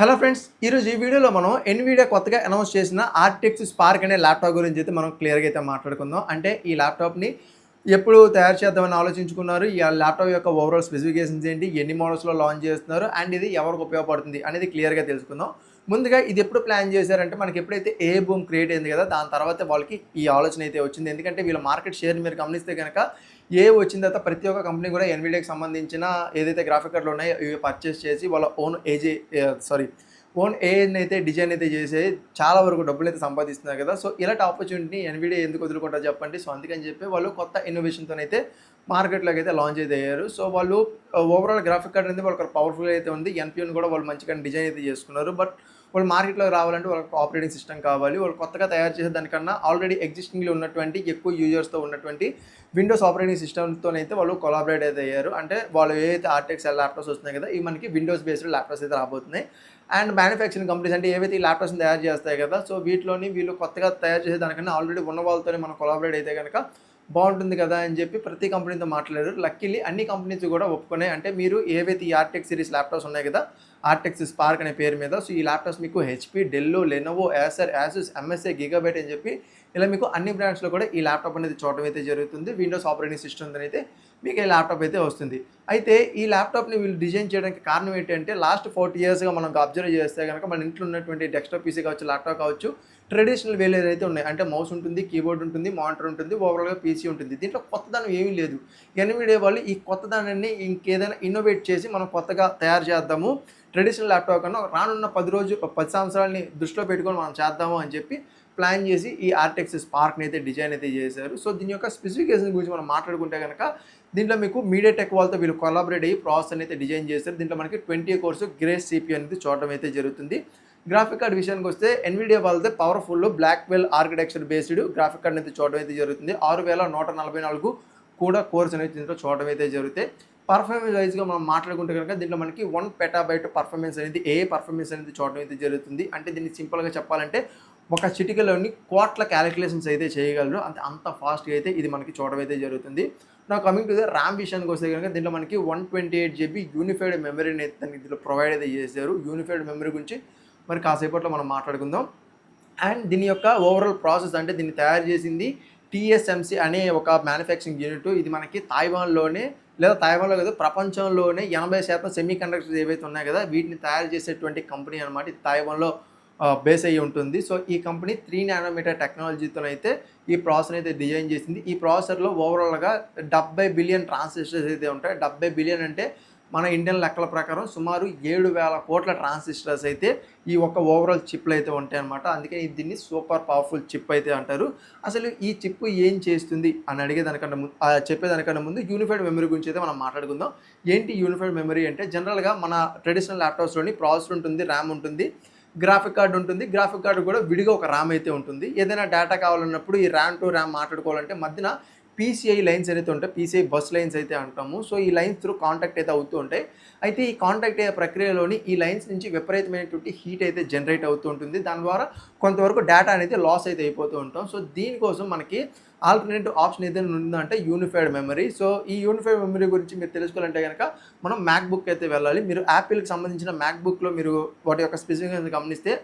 Hello friends, ఈరోజు ఈ వీడియోలో మనం ఎన్విడియా కొత్తగా అనౌన్స్ చేసిన ఆర్టిఎక్స్ స్పార్క్ అనే ల్యాప్టాప్ గురించి అయితే మనం క్లియర్గా అయితే మాట్లాడుకుందాం. అంటే ఈ ల్యాప్టాప్ని ఎప్పుడు తయారు చేద్దామని ఆలోచించుకున్నారు, ఈ ల్యాప్టాప్ యొక్క ఓవరాల్ స్పెసిఫికేషన్స్ ఏంటి, ఎన్ని మోడల్స్లో లాంచ్ చేస్తున్నారు అండ్ ఇది ఎవరికి ఉపయోగపడుతుంది అనేది క్లియర్గా తెలుసుకుందాం. ముందుగా ఇది ఎప్పుడు ప్లాన్ చేశారంటే, మనకి ఎప్పుడైతే ఏ బూమ్ క్రియేట్ అయింది కదా, దాని తర్వాత వాళ్ళకి ఈ ఆలోచన అయితే వచ్చింది. ఎందుకంటే వీళ్ళ మార్కెట్ షేర్ మీరు గమనిస్తే కనుక ఏ వచ్చిన తర్వాత ప్రతి ఒక్క కంపెనీ కూడా ఎన్విడియాకి సంబంధించిన ఏదైతే గ్రాఫిక్ కార్డులు ఉన్నాయో ఇవి పర్చేస్ చేసి వాళ్ళ ఓన్ ఏఐని అయితే డిజైన్ అయితే చేసి చాలా వరకు డబ్బులు అయితే సంపాదిస్తున్నారు కదా. సో ఇలాంటి ఆపర్చునిటీని ఎన్విడియా ఎందుకు వదులుకుంటారు చెప్పండి. సో అందుకని చెప్పి వాళ్ళు కొత్త ఇన్నోవేషన్తో అయితే మార్కెట్లోకి అయితే లాంచ్ అయితే అయ్యారు. సో వాళ్ళు ఓవరాల్ గ్రాఫిక్ కార్డ్ అనేది వాళ్ళకి పవర్ఫుల్ అయితే ఉంది. ఎన్పియూని కూడా వాళ్ళు మంచిగా డిజైన్ అయితే చేసుకున్నారు. బట్ వాళ్ళు మార్కెట్లోకి రావాలంటే వాళ్ళకి ఆపరేటింగ్ సిస్టమ్ కావాలి. వాళ్ళు కొత్తగా తయారు చేసే దానికన్నా ఆల్రెడీ ఎగ్జిస్టింగ్లో ఉన్నటువంటి ఎక్కువ యూజర్స్తో ఉన్నటువంటి విండోస్ ఆపరేటింగ్ సిస్టమ్తోనైతే వాళ్ళు కొలాబరేట్ అయితే అయ్యారు. అంటే వాళ్ళు ఏవైతే ఆర్టిఎక్స్ ల్యాప్టాప్స్ వస్తున్నాయి కదా, ఇవి మనకి విండోస్ బేస్డ్ ల్యాప్టాప్స్ అయితే రాబోతున్నాయి. అండ్ మ్యానుఫ్యాక్చరింగ్ కంపెనీస్ అంటే ఏవైతే ఈ ల్యాప్టాప్స్ని తయారు చేస్తాయి కదా, సో వీటిలోని వీళ్ళు కొత్తగా తయారు చేసే దానికన్నా ఆల్రెడీ ఉన్న వాళ్ళతోనే మనం కొలాబరేట్ అయితే కనుక బాగుంటుంది కదా అని చెప్పి ప్రతి కంపెనీతో మాట్లాడారు. లక్కీలీ అన్ని కంపెనీస్ కూడా ఒప్పుకున్నాయి. అంటే మీరు ఏవైతే ఈ ఆర్టెక్స్ సిరీస్ ల్యాప్టాప్స్ ఉన్నాయి కదా, ఆర్టెక్స్ స్పార్క్ అనే పేరు మీద, సో ఈ ల్యాప్టాప్స్ మీకు HP, Dell, Lenovo, Acer, Asus, MSI, Gigabyte అని చెప్పి ఇలా మీకు అన్ని బ్రాండ్స్లో కూడా ఈ ల్యాప్టాప్ అనేది చూడడం అయితే జరుగుతుంది. విండోస్ ఆపరేటింగ్ సిస్టమ్ అయితే మీకు ఈ ల్యాప్టాప్ అయితే వస్తుంది. అయితే ఈ ల్యాప్టాప్ని వీళ్ళు డిజైన్ చేయడానికి కారణం ఏంటంటే, లాస్ట్ 40 ఇయర్స్గా మనం అబ్జర్వ్ చేస్తే కనుక మన ఇంట్లో ఉన్నటువంటి డెస్క్టాప్ పీసీ కావచ్చు, ల్యాప్టాప్ కావచ్చు, ట్రెడిషనల్ వేలు ఏదైతే ఉన్నాయి అంటే మౌస్ ఉంటుంది, కీబోర్డ్ ఉంటుంది, మానిటర్ ఉంటుంది, ఓవరాల్గా పీసీ ఉంటుంది. దీంట్లో కొత్తదనం ఏమీ లేదు. ఎన్విడియా వాళ్ళు ఈ కొత్తదనాన్ని ఇంకేదైనా ఇన్నోవేట్ చేసి మనం కొత్తగా తయారు చేద్దాము, ట్రెడిషనల్ ల్యాప్టాప్ కన్నా రానున్న 10 సంవత్సరాలని దృష్టిలో పెట్టుకొని మనం చేద్దాము అని చెప్పి ప్లాన్ చేసి ఈ ఆర్టెక్స్ స్పార్క్ని అయితే డిజైన్ అయితే చేశారు. సో దీని యొక్క స్పెసిఫికేషన్ గురించి మనం మాట్లాడుకుంటే కనుక, దీంట్లో మీకు మీడియాటెక్ వాళ్ళతో వీళ్ళు కొలాబరేట్ అయ్యి ప్రాసెస్ అయితే డిజైన్ చేశారు. దీంట్లో మనకి 20 కోర్సు గ్రేస్ సిపి అనేది చూడడం అయితే జరుగుతుంది. గ్రాఫిక్ కార్డ్ విషయానికి వస్తే ఎన్విడియా వాళ్ళతో powerful Blackwell architecture based graphic card అయితే చూడడం అయితే జరుగుతుంది. 6144 కూడా కోర్స్ అనేది దీంట్లో చూడడం అయితే జరుగుతాయి. పర్ఫార్మెన్స్ వైజ్గా మనం మాట్లాడుకుంటే కనుక దీంట్లో మనకి 1 పెటాబైట్ పర్ఫార్మెన్స్ అనేది పర్ఫార్మెన్స్ అనేది చూడడం అయితే జరుగుతుంది. అంటే దీన్ని సింపుల్గా చెప్పాలంటే ఒక చిటికలోని కోట్ల క్యాలిక్యులేషన్స్ అయితే చేయగలరు. అంత ఫాస్ట్గా అయితే ఇది మనకి చూడడం అయితే జరుగుతుంది. నా కమింగ్ టు ద ర్యామ్ విషయానికి వస్తే కనుక దీంట్లో మనకి 128 GB యూనిఫైడ్ మెమరీని అయితే దీంట్లో ప్రొవైడ్ అయితే చేశారు. యూనిఫైడ్ మెమరీ గురించి మరి కాసేపట్లో మనం మాట్లాడుకుందాం. అండ్ దీని యొక్క ఓవరాల్ ప్రాసెస్ అంటే దీన్ని తయారు చేసింది TSMC అనే ఒక మ్యానుఫ్యాక్చరింగ్ యూనిట్. ఇది మనకి తైవాన్లోనే తైవాన్లో కాదు, ప్రపంచంలోనే 80% సెమీ కండక్టర్స్ ఏవైతే ఉన్నాయి కదా, వీటిని తయారు చేసేటువంటి కంపెనీ అనమాట. ఇది తైవాన్లో బేస్ అయ్యి ఉంటుంది. సో ఈ కంపెనీ 3 నానోమీటర్ టెక్నాలజీతోనైతే ఈ ప్రాసెసర్ అయితే డిజైన్ చేసింది. ఈ ప్రాసెసర్లో ఓవరాల్గా 70 బిలియన్ ట్రాన్సిస్టర్స్ అయితే ఉంటాయి. 70 బిలియన్ అంటే మన ఇండియన్ లెక్కల ప్రకారం సుమారు 7,000 కోట్ల ట్రాన్సిస్టర్స్ అయితే ఈ ఒక్క ఓవరాల్ చిప్లు అయితే ఉంటాయి అనమాట. అందుకే దీన్ని సూపర్ పవర్ఫుల్ చిప్ అయితే అంటారు. అసలు ఈ చిప్ ఏం చేస్తుంది అని చెప్పేదానికన్నా ముందు యూనిఫైడ్ మెమరీ గురించి అయితే మనం మాట్లాడుకుందాం. ఏంటి యూనిఫైడ్ మెమరీ అంటే, జనరల్గా మన ట్రెడిషనల్ ల్యాప్టాప్స్లోని ప్రాసెసర్ ఉంటుంది, ర్యామ్ ఉంటుంది, గ్రాఫిక్ కార్డ్ ఉంటుంది. గ్రాఫిక్ కార్డు కూడా విడిగా ఒక ర్యామ్ అయితే ఉంటుంది. ఏదైనా డేటా కావాలన్నప్పుడు ఈ ర్యామ్ టు ర్యామ్ మాట్లాడుకోవాలంటే మధ్యన PCI లైన్స్ అయితే ఉంటాయి. PCI బస్ లైన్స్ అయితే అంటాము. సో ఈ లైన్స్ త్రూ కాంటాక్ట్ అయితే అవుతూ ఉంటాయి. అయితే ఈ కాంటాక్ట్ అయ్యే ప్రక్రియలోని ఈ లైన్స్ నుంచి విపరీతమైనటువంటి హీట్ అయితే జనరేట్ అవుతూ ఉంటుంది. దాని ద్వారా కొంతవరకు డేటా అనేది లాస్ అయితే అయిపోతూ ఉంటాం. సో దీనికోసం మనకి ఆల్టర్నేటివ్ ఆప్షన్ ఏదైనా ఉందంటే యూనిఫైడ్ మెమరీ. సో ఈ యూనిఫైడ్ మెమరీ గురించి మీరు తెలుసుకోవాలంటే కనుక మనం మ్యాక్బుక్ అయితే వెళ్ళాలి. మీరు యాపిల్కి సంబంధించిన మ్యాక్బుక్లో మీరు వాటి యొక్క స్పెసిఫికేషన్ గమనిస్తే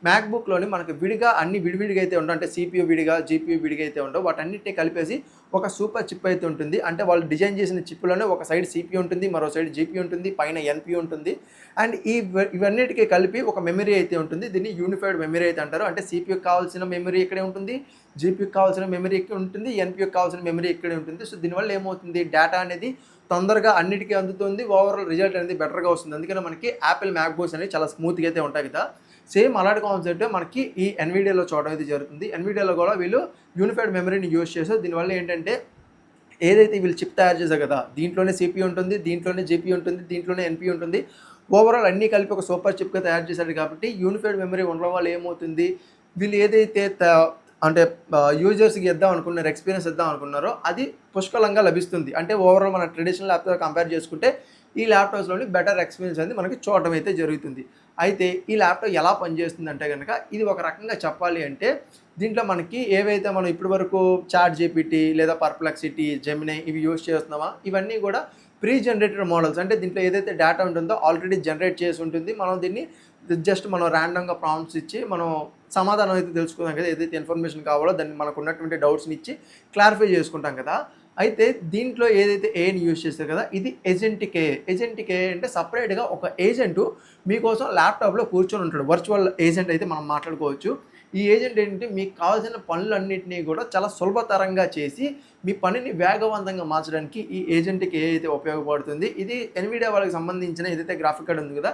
మ్యాక్బుక్లోని మనకు విడిగా అన్ని విడివిడిగా అయితే ఉండవు. అంటే CPU విడిగా, GPU విడిగా అయితే ఉండవు. వాటన్నిటిని కలిపేసి ఒక సూపర్ చిప్ అయితే ఉంటుంది. అంటే వాళ్ళు డిజైన్ చేసిన చిప్లోనే ఒక సైడ్ CPU ఉంటుంది, మరో సైడ్ GPU ఉంటుంది, పైన NPU ఉంటుంది. అండ్ ఇవన్నిటికీ కలిపి ఒక మెమరీ అయితే ఉంటుంది. దీన్ని యూనిఫైడ్ మెమరీ అయితే అంటారు. అంటే CPUకి కావాల్సిన మెమరీ ఇక్కడే ఉంటుంది, GPUకి కావాల్సిన మెమరీ ఇక్కడ ఉంటుంది, NPUకి కావాల్సిన మెమరీ ఇక్కడే ఉంటుంది. సో దీనివల్ల ఏమవుతుంది, డేటా అనేది తొందరగా అన్నిటికీ అందుతుంది, ఓవరాల్ రిజల్ట్ అనేది బెటర్గా వస్తుంది. అందుకని మనకి యాపిల్ మ్యాక్బుక్స్ అనేవి చాలా స్మూత్గా అయితే ఉంటాయి కదా. సేమ్ అలాంటి కాన్సెప్ట్ మనకి ఈ ఎన్విడియాలో చూడడం అయితే జరుగుతుంది. ఎన్విడియాలో కూడా వీళ్ళు యూనిఫైడ్ మెమరీని యూజ్ చేస్తారు. దీనివల్ల ఏంటంటే, ఏదైతే వీళ్ళు చిప్ తయారు చేశారు కదా, దీంట్లోనే CPU ఉంటుంది, దీంట్లోనే GPU ఉంటుంది, దీంట్లోనే NPU ఉంటుంది. ఓవరాల్ అన్నీ కలిపి ఒక సూపర్ చిప్గా తయారు చేశారు కాబట్టి యూనిఫైడ్ మెమరీ ఉండడం వల్ల ఏమవుతుంది, వీళ్ళు ఏదైతే అంటే యూజర్స్కి ఇద్దాం అనుకున్నారు, ఎక్స్పీరియన్స్ ఇద్దాం అనుకున్నారో అది పుష్కలంగా లభిస్తుంది. అంటే ఓవరాల్ మన ట్రెడిషనల్ ల్యాప్టాప్ కంపేర్ చేసుకుంటే ఈ ల్యాప్టాప్స్లోని బెటర్ ఎక్స్పీరియన్స్ అనేది మనకి చూడటం అయితే జరుగుతుంది. అయితే ఈ ల్యాప్టాప్ ఎలా పనిచేస్తుంది అంటే కనుక, ఇది ఒక రకంగా చెప్పాలి అంటే దీంట్లో మనకి ఏవైతే మనం ఇప్పటి వరకు చాట్ GPT లేదా పర్ప్లెక్సిటీ, జెమినీ ఇవి యూజ్ చేస్తున్నామా, ఇవన్నీ కూడా ప్రీ జనరేటెడ్ మోడల్స్. అంటే దీంట్లో ఏదైతే డేటా ఉంటుందో ఆల్రెడీ జనరేట్ చేసి ఉంటుంది. మనం దీన్ని జస్ట్ మనం ర్యాండమ్గా ప్రాంప్ట్స్ ఇచ్చి మనం సమాధానం అయితే తెలుసుకుందాం కదా, ఏదైతే ఇన్ఫర్మేషన్ కావాలో దాన్ని మనకు ఉన్నటువంటి డౌట్స్ని ఇచ్చి క్లారిఫై చేసుకుంటాం కదా. అయితే దీంట్లో ఏదైతే ఏఐని యూజ్ చేస్తారు కదా, ఇది ఏజెంటిక్ ఏఐ. ఏజెంటిక్ ఏఐ అంటే సపరేట్గా ఒక ఏజెంటు మీకోసం ల్యాప్టాప్లో కూర్చొని ఉంటాడు. వర్చువల్ ఏజెంట్ అయితే మనం మాట్లాడుకోవచ్చు. ఈ ఏజెంట్ ఏంటంటే మీకు కావాల్సిన పనులన్నింటినీ కూడా చాలా సులభతరంగా చేసి మీ పనిని వేగవంతంగా మార్చడానికి ఈ ఏజెంట్కి ఏ అయితే ఉపయోగపడుతుంది. ఇది ఎన్విడియా వాళ్ళకి సంబంధించిన ఏదైతే గ్రాఫిక్ కార్డ్ ఉంది కదా,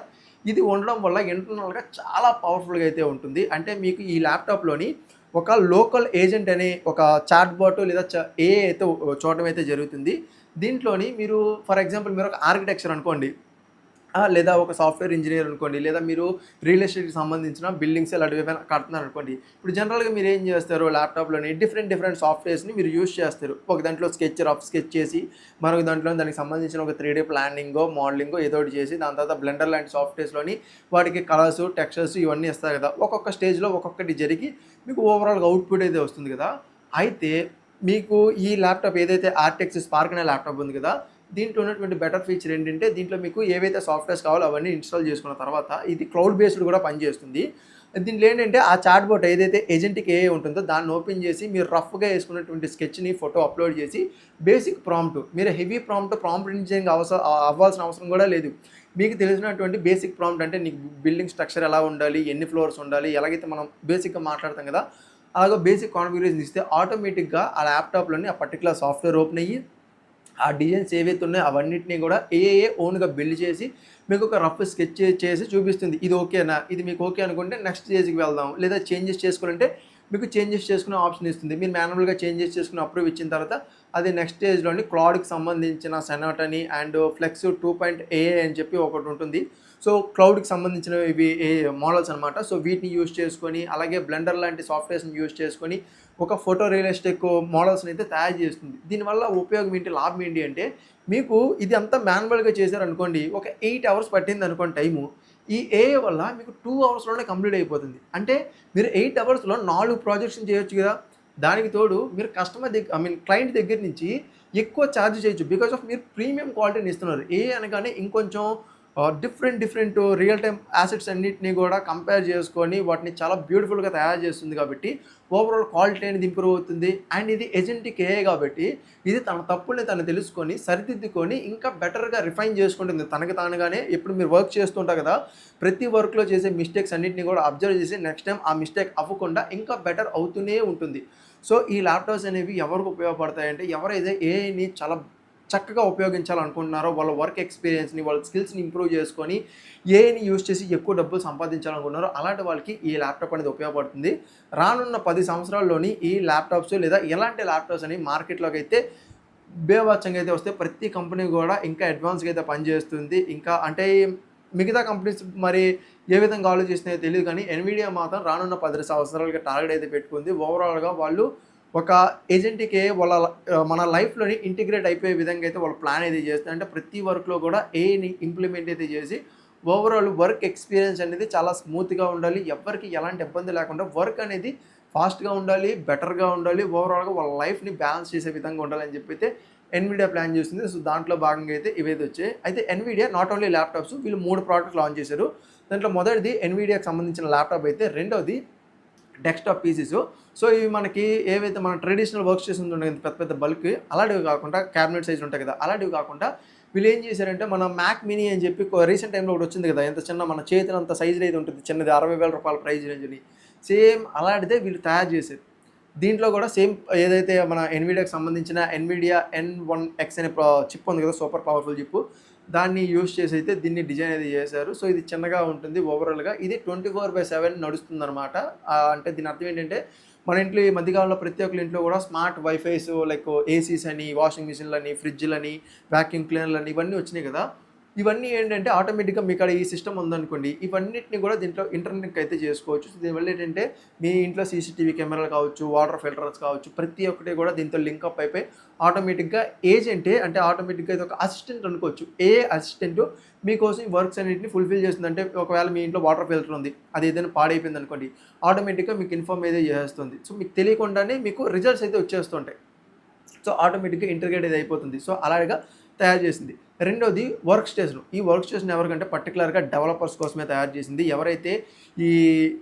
ఇది ఉండడం వల్ల ఇంటర్నల్గా చాలా పవర్ఫుల్గా అయితే ఉంటుంది. అంటే మీకు ఈ ల్యాప్టాప్లోని ఒక లోకల్ ఏజెంట్ అనే ఒక చాట్ బాట్ లేదా ఏఐ అయితే చూడడం అయితే జరుగుతుంది. దీంట్లోని మీరు ఫర్ ఎగ్జాంపుల్ మీరు ఒక ఆర్కిటెక్చర్ అనుకోండి, లేదా ఒక సాఫ్ట్వేర్ ఇంజనీర్ అనుకోండి, లేదా మీరు రియల్ ఎస్టేట్కి సంబంధించిన బిల్డింగ్స్ ఇలాంటివి ఏమైనా కడుతున్నారు అనుకోండి. ఇప్పుడు జనరల్గా మీరు ఏం చేస్తారు, ల్యాప్టాప్లోని డిఫరెంట్ సాఫ్ట్వేర్స్ని మీరు యూజ్ చేస్తారు. ఒక దాంట్లో రఫ్ స్కెచ్ చేసి, మరొక దాంట్లో దానికి సంబంధించిన ఒక 3D ప్లానింగో మోడలింగో ఏదో ఒకటి చేసి, దాని తర్వాత బ్లెండర్ లాంటి సాఫ్ట్వేర్స్లోని వాటికి కలర్స్ టెక్స్చర్స్ ఇవన్నీ ఇస్తారు కదా. ఒక్కొక్క స్టేజ్లో ఒక్కొక్కటి జరిగి మీకు ఓవరాల్గా అవుట్పుట్ అయితే వస్తుంది కదా. అయితే మీకు ఈ ల్యాప్టాప్ ఏదైతే ఆర్టెక్స్ స్పార్క్ అనే ల్యాప్టాప్ ఉంది కదా, దీంట్లో ఉన్నటువంటి బెటర్ ఫీచర్ ఏంటంటే దీంట్లో మీకు ఏవైతే సాఫ్ట్వేర్స్ కావాలో అవన్నీ ఇన్స్టాల్ చేసుకున్న తర్వాత ఇది క్లౌడ్ బేస్డ్ కూడా పనిచేస్తుంది. దీంట్లో ఏంటంటే ఆ చాట్ బోట్ ఏదైతే ఏజెంట్కి ఏ ఉంటుందో దాన్ని ఓపెన్ చేసి మీరు రఫ్గా వేసుకున్నటువంటి స్కెచ్ని ఫోటో అప్లోడ్ చేసి బేసిక్ ప్రాంప్ట్, మీరు హెవీ ప్రాంప్ట్ ఇంజనీరింగ్ అవ్వాల్సిన అవసరం కూడా లేదు. మీకు తెలిసినటువంటి బేసిక్ ప్రాంప్ట్ అంటే నీకు బిల్డింగ్ స్ట్రక్చర్ ఎలా ఉండాలి, ఎన్ని ఫ్లోర్స్ ఉండాలి, ఎలాగైతే మనం బేసిక్గా మాట్లాడతాం కదా, అలాగే బేసిక్ కాన్ఫిగరేషన్ ఇస్తే ఆటోమేటిక్గా ఆ ల్యాప్టాప్లోని ఆ పర్టికులర్ సాఫ్ట్వేర్ ఓపెన్ అయ్యి ఆ డిజైన్స్ ఏవైతే ఉన్నాయో అవన్నిటిని కూడా ఏఏ ఓన్గా బిల్డ్ చేసి మీకు ఒక రఫ్ స్కెచ్ చేసి చూపిస్తుంది. ఇది ఓకేనా, ఇది మీకు ఓకే అనుకుంటే నెక్స్ట్ స్టేజ్కి వెళ్దాం, లేదా చేంజెస్ చేసుకోవాలంటే మీకు చేంజెస్ చేసుకునే ఆప్షన్ ఇస్తుంది. మీరు మాన్యువల్గా చేంజెస్ చేసుకుని అప్రూవ్ ఇచ్చిన తర్వాత అది నెక్స్ట్ స్టేజ్లోని క్లౌడ్కి సంబంధించిన సెనాట్ అని అండ్ ఫ్లెక్స్ 2.AI అని చెప్పి ఒకటి ఉంటుంది. సో క్లౌడ్కి సంబంధించిన ఇవి మోడల్స్ అనమాట. సో వీటిని యూజ్ చేసుకొని అలాగే బ్లెండర్ లాంటి సాఫ్ట్వేర్స్ని యూజ్ చేసుకొని ఒక ఫోటో రియలిస్టిక్ మోడల్స్ని అయితే తయారు చేస్తుంది. దీనివల్ల ఉపయోగం ఏంటి, లాభం ఏంటి అంటే మీకు ఇది అంతా మాన్యువల్గా చేశారనుకోండి, ఒక 8 అవర్స్ పట్టింది అనుకోండి టైము, ఈ ఏఐ వల్ల మీకు 2 అవర్స్లోనే కంప్లీట్ అయిపోతుంది. అంటే మీరు 8 అవర్స్లో 4 ప్రాజెక్ట్స్ చేయొచ్చు కదా. దానికి తోడు మీరు క్లయింట్ దగ్గర నుంచి ఎక్కువ ఛార్జ్ చేయొచ్చు. బికాస్ ఆఫ్ మీరు ప్రీమియం క్వాలిటీని ఇస్తున్నారు. ఏఐ అనగానే ఇంకొంచెం డిఫరెంట్ రియల్ టైమ్ యాసెట్స్ అన్నిటిని కూడా కంపేర్ చేసుకొని వాటిని చాలా బ్యూటిఫుల్గా తయారు చేస్తుంది. కాబట్టి ఓవరాల్ క్వాలిటీ అనేది ఇంప్రూవ్ అవుతుంది. అండ్ ఇది ఏజెంటిక్ ఏఐ కాబట్టి ఇది తన తప్పుల్ని తను తెలుసుకొని సరిదిద్దుకొని ఇంకా బెటర్గా రిఫైన్ చేసుకుంటుంది తనకి తానుగానే. ఎప్పుడు మీరు వర్క్ చేస్తుంటారు కదా, ప్రతి వర్క్లో చేసే మిస్టేక్స్ అన్నింటినీ కూడా అబ్జర్వ్ చేసి నెక్స్ట్ టైం ఆ మిస్టేక్ అవ్వకుండా ఇంకా బెటర్ అవుతూనే ఉంటుంది. సో ఈ ల్యాప్టాప్స్ అనేవి ఎవరికి ఉపయోగపడతాయంటే ఎవరైతే ఏఐని చాలా చక్కగా ఉపయోగించాలనుకుంటున్నారో, వాళ్ళ వర్క్ ఎక్స్పీరియన్స్ని వాళ్ళ స్కిల్స్ని ఇంప్రూవ్ చేసుకొని ఏఐని యూజ్ చేసి ఎక్కువ డబ్బులు సంపాదించాలనుకుంటున్నారో అలాంటి వాళ్ళకి ఈ ల్యాప్టాప్ అనేది ఉపయోగపడుతుంది. రానున్న 10 సంవత్సరాల్లోని ఈ ల్యాప్టాప్స్ లేదా ఎలాంటి ల్యాప్టాప్స్ అని మార్కెట్లోకి అయితే బేవచ్చంగా అయితే వస్తే ప్రతి కంపెనీ కూడా ఇంకా అడ్వాన్స్గా అయితే పనిచేస్తుంది. ఇంకా అంటే మిగతా కంపెనీస్ మరి ఏ విధంగా ఆలోచిస్తున్నాయో తెలియదు, కానీ ఎన్విడియా మాత్రం రానున్న 10 సంవత్సరాలకి టార్గెట్ అయితే పెట్టుకుంది. ఓవరాల్గా వాళ్ళు ఒక ఏజెంట్కి మన లైఫ్లోని ఇంటిగ్రేట్ అయిపోయే విధంగా అయితే వాళ్ళు ప్లాన్ అయితే చేస్తారు. అంటే ప్రతి వర్క్లో కూడా ఏఐని ఇంప్లిమెంట్ అయితే చేసి ఓవరాల్ వర్క్ ఎక్స్పీరియన్స్ అనేది చాలా స్మూత్గా ఉండాలి, ఎవరికి ఎలాంటి ఇబ్బంది లేకుండా వర్క్ అనేది ఫాస్ట్గా ఉండాలి, బెటర్గా ఉండాలి, ఓవరాల్గా వాళ్ళ లైఫ్ని బ్యాలెన్స్ చేసే విధంగా ఉండాలని చెప్పి అయితే ఎన్విడియా ప్లాన్ చేస్తుంది. సో దాంట్లో భాగంగా అయితే ఇవైతే వచ్చాయి. అయితే ఎన్విడియా నాట్ ఓన్లీ ల్యాప్టాప్స్, వీళ్ళు 3 ప్రోడక్ట్స్ లాంచ్ చేశారు. దాంట్లో మొదటిది ఎన్విడియాకి సంబంధించిన ల్యాప్టాప్ అయితే, రెండవది డెస్క్టాప్ పీసీస్. సో ఇవి మనకి ఏవైతే మన ట్రెడిషనల్ వర్క్ స్టేషన్స్ ఉంటాయి పెద్ద బల్క్, అలాంటివి కాకుండా క్యాబినెట్ సైజ్ ఉంటాయి కదా, అలాంటివి కాకుండా వీళ్ళు ఏం చేశారంటే మన మ్యాక్ మినీ అని చెప్పి రీసెంట్ టైంలో ఒకటి వచ్చింది కదా, ఎంత చిన్న మన చేతినంత సైజులో అయితే ఉంటుంది, చిన్నది 60,000 రూపాయల ప్రైజ్ రేంజ్ అని, సేమ్ అలాంటిదే వీళ్ళు తయారు చేశారు. దీంట్లో కూడా సేమ్ ఏదైతే మన ఎన్విడియాకి సంబంధించిన ఎన్విడియా N1X అనే చిప్ ఉంది కదా, సూపర్ పవర్ఫుల్ చిప్, దాన్ని యూజ్ చేసి అయితే దీన్ని డిజైన్ అయితే చేశారు. సో ఇది చిన్నగా ఉంటుంది ఓవరాల్గా, ఇది 24/7 నడుస్తుంది అనమాట. అంటే దీని అర్థం ఏంటంటే మన ఇంట్లో ఈ మధ్యకాలంలో ప్రతి ఒక్కరి ఇంట్లో కూడా స్మార్ట్ వైఫైస్ లైక్ ఏసీస్ అని, వాషింగ్ మిషన్లని, ఫ్రిడ్జ్లని, వ్యాక్యూమ్ క్లీనర్లని ఇవన్నీ వచ్చినాయి కదా. ఇవన్నీ ఏంటంటే ఆటోమేటిక్గా మీ కాడ ఈ సిస్టమ్ ఉందనుకోండి, ఇవన్నిటిని కూడా దీంట్లో ఇంటర్నెట్కి అయితే చేసుకోవచ్చు. దీనివల్ల ఏంటంటే మీ ఇంట్లో సీసీటీవీ కెమెరాలు కావచ్చు, వాటర్ ఫిల్టర్స్ కావచ్చు, ప్రతి ఒక్కటి కూడా దీంతో లింక్అప్ అయిపోయి ఆటోమేటిక్గా ఏజెంటే అంటే ఆటోమేటిక్గా ఇది ఒక అసిస్టెంట్ అనుకోవచ్చు. ఏ అసిస్టెంట్ మీకోసం ఈ వర్క్స్ అన్నింటిని ఫుల్ఫిల్ చేస్తుంది. అంటే ఒకవేళ మీ ఇంట్లో వాటర్ ఫిల్టర్ ఉంది, అది ఏదైనా పాడైపోయింది అనుకోండి, ఆటోమేటిక్గా మీకు ఇన్ఫార్మ్ అయితే చేస్తుంది. సో మీకు తెలియకుండానే మీకు రిజల్ట్స్ అయితే వచ్చేస్తుంటాయి. సో ఆటోమేటిక్గా ఇంటిగ్రేట్ అయితే అయిపోతుంది. సో అలాగా తయారు చేసింది. రెండోది వర్క్ స్టేషన్. ఈ వర్క్ స్టేషన్ ఎవరికంటే పర్టిక్యులర్‌గా డెవలపర్స్ కోసమే తయారు చేసింది. ఎవరైతే ఈ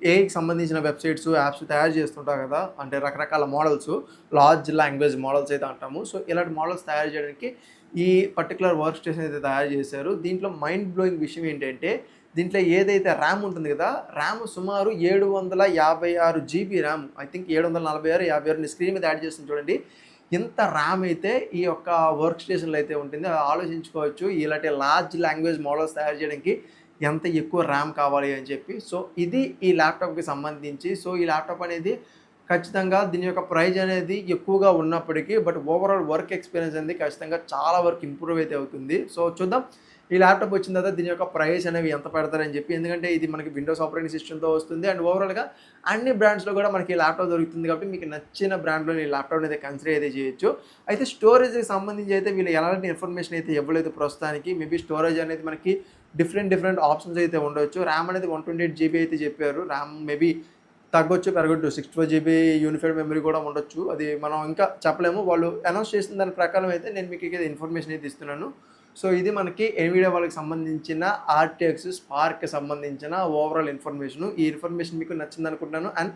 ఏఐకి సంబంధించిన వెబ్‌సైట్స్, యాప్స్ తయారు చేస్తుంటారు కదా! అంటే రకరకాల మోడల్స్, లార్జ్ లాంగ్వేజ్ మోడల్స్ అయితే అంటాము. సో, ఇలాంటి మోడల్స్ తయారు చేయడానికి ఈ పర్టిక్యులర్ వర్క్ స్టేషన్ అయితే తయారు చేశారు. దీంట్లో మైండ్ బ్లోయింగ్ విషయం ఏంటంటే, దీంట్లో ఏదైతే ర్యామ్ ఉంటుంది కదా! ర్యామ్ సుమారు 756 జీబీ ర్యామ్. ఐ థింక్ 746, 56 నేను స్క్రీన్ మీద యాడ్ చేస్తున్నాను చూడండి. ఇంత ర్యామ్ అయితే ఈ యొక్క వర్క్ స్టేషన్‌లో అయితే ఉంటుంది. ఆలోచించుకోవచ్చు ఇలాంటి లార్జ్ లాంగ్వేజ్ మోడల్స్ తయారు చేయడానికి ఎంత ఎక్కువ ర్యామ్ కావాలి అని చెప్పి. సో, ఇది ఈ ల్యాప్‌టాప్‌కి సంబంధించి. సో, ఈ ల్యాప్‌టాప్ అనేది ఖచ్చితంగా దీని యొక్క ప్రైజ్ అనేది ఎక్కువగా ఉన్నప్పటికీ బట్ ఓవరాల్ వర్క్ ఎక్స్‌పీరియన్స్ అనేది ఖచ్చితంగా చాలా వరకు ఇంప్రూవ్ అయితే అవుతుంది. సో, చూద్దాం ఈ ల్యాప్‌టాప్ వచ్చిన తర్వాత దీని యొక్క ప్రైస్ అనేవి ఎంత పెడతారని చెప్పి. ఎందుకంటే ఇది మనకి విండోస్ ఆపరేటింగ్ సిస్టమ్‌తో వస్తుంది అండ్ ఓవరాల్‌గా అన్ని బ్రాండ్స్‌లో కూడా మనకి ల్యాప్‌టాప్ దొరుకుతుంది కాబట్టి మీకు నచ్చిన బ్రాండ్‌లోని ఈ ల్యాప్‌టాప్‌ని అయితే కన్సిడర్ అయితే చేయొచ్చు. అయితే స్టోరేజ్‌కి సంబంధించి అయితే వీళ్ళు ఎలాంటి ఇన్ఫర్మేషన్ అయితే ఇవ్వలేదు ప్రస్తుతానికి. మేబీ స్టోరేజ్ అనేది మనకి డిఫరెంట్ ఆప్షన్స్ అయితే ఉండొచ్చు. ర్యామ్ అనేది 128 జీబీ అయితే చెప్పారు. ర్యామ్ మేబీ తగ్గొచ్చు, పెరగొచ్చు. 64 జీబీ యూనిఫైడ్ మెమరీ కూడా ఉండొచ్చు. అది మనం ఇంకా చెప్పలేము. వాళ్ళు అనౌన్స్ చేసిన దాని ప్రకారం అయితే నేను మీకు ఇక్కడ ఇన్ఫర్మేషన్ అయితే ఇస్తున్నాను. సో, ఇది మనకి ఎన్విడియా వాళ్ళకి సంబంధించిన ఆర్టీఎక్స్ స్పార్క్‌కి సంబంధించిన ఓవరాల్ ఇన్ఫర్మేషను. ఈ ఇన్ఫర్మేషన్ మీకు నచ్చిందనుకుంటున్నాను అండ్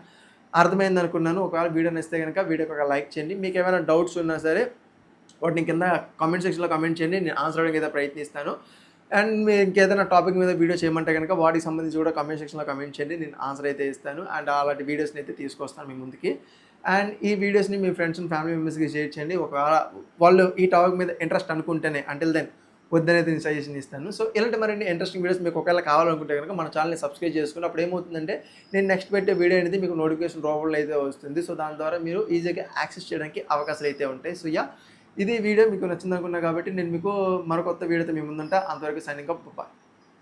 అర్థమైందనుకున్నాను. ఒకవేళ వీడియో నచ్చితే గనుక వీడియోకి ఒక లైక్ చేయండి. మీకేమైనా డౌట్స్ ఉన్నా సరే వాటిని కింద కామెంట్ సెక్షన్‌లో కామెంట్ చేయండి. నేను ఆన్సర్ చేయడానికి అయితే ప్రయత్నిస్తాను. అండ్ మీరు ఇంకేదైనా టాపిక్ మీద వీడియో చేయమంటే గనుక వాటికి సంబంధించి కూడా కామెంట్ సెక్షన్‌లో కామెంట్ చేయండి. నేను ఆన్సర్ అయితే ఇస్తాను. అండ్ అలాంటి వీడియోస్‌ని అయితే తీసుకొస్తాను మీ ముందుకి. అండ్ ఈ వీడియోస్‌ని మీ ఫ్రెండ్స్ అండ్ ఫ్యామిలీ మెంబర్స్‌కి షేర్ చేయండి. ఒకవేళ వాళ్ళు ఈ టాపిక్ మీద ఇంట్రెస్ట్ అనుకుంటేనే అంటిల్ దెన్ వద్దనైతే నేను సజెషన్ ఇస్తాను. సో, ఇలాంటి మరిన్ని ఇంట్రెస్టింగ్ వీడియోస్ మీకు ఒకవేళ కావాలనుకుంటే గనుక మన ఛానెల్‌ని సబ్స్క్రైబ్ చేసుకొని అప్పుడు ఏమవుతుందంటే నేను నెక్స్ట్ పెట్టే వీడియో అనేది మీకు నోటిఫికేషన్ రూపంలో అయితే వస్తుంది. సో, దాని ద్వారా మీరు ఈజీగా యాక్సెస్ చేయడానికి అవకాశాలు అయితే ఉంటాయి. సో, ఇది వీడియో మీకు నచ్చిందనుకున్నా కాబట్టి నేను మీకు మరో కొత్త వీడియోతో మీ ముందుంటా. అంతవరకు సైనింగ్ ఆఫ్. బాయ్.